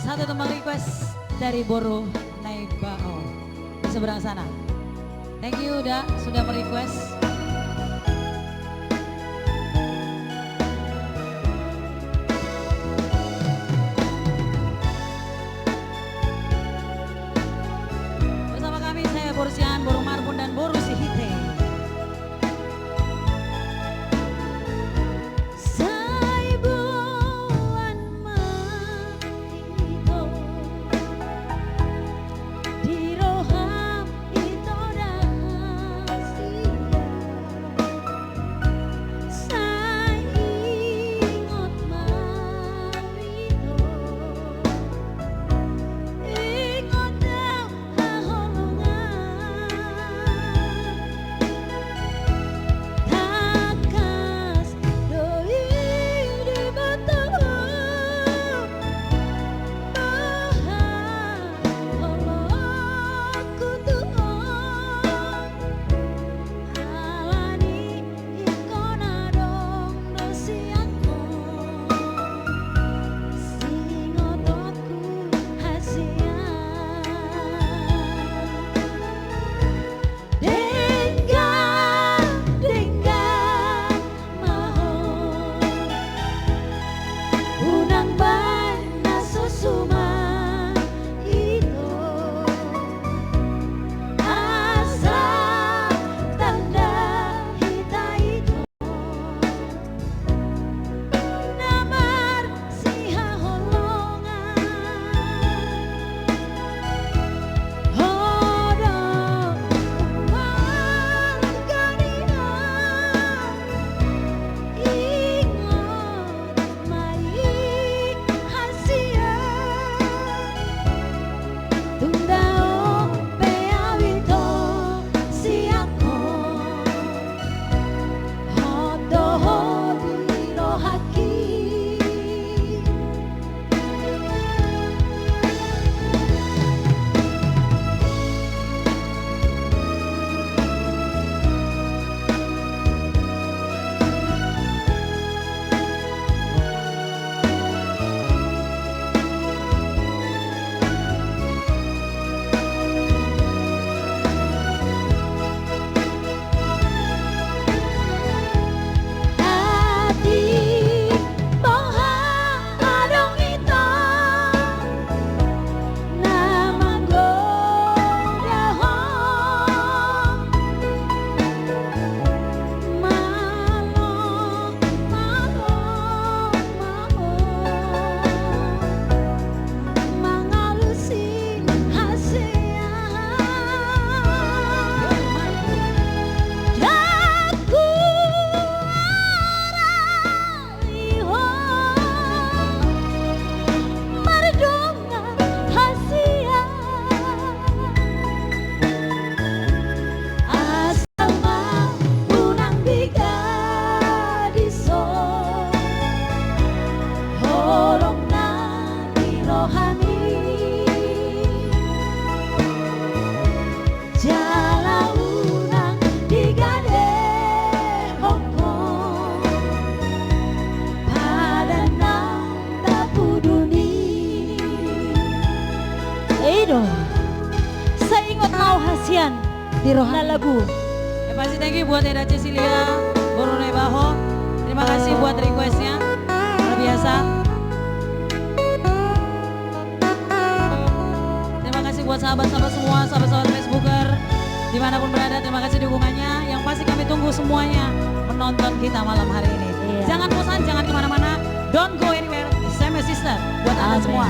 satu tembang request dari Boro Naibao di seberang sana. Thank you udah sudah merequest. Bersama kami saya Borsian, Boru Marbun dan Boru Sihite. Saya ingat mau hasian di rohana lagu. Ya pasti thank you buat Eda Cecilia, Boru Naibao. Terima kasih buat requestnya, luar biasa. Terima kasih buat sahabat-sahabat semua, sahabat-sahabat Facebooker dimanapun berada. Terima kasih dukungannya. Yang pasti kami tunggu semuanya menonton kita malam hari ini. Jangan bosan, jangan kemana-mana. Don't go anywhere. Same sister buat anda semua.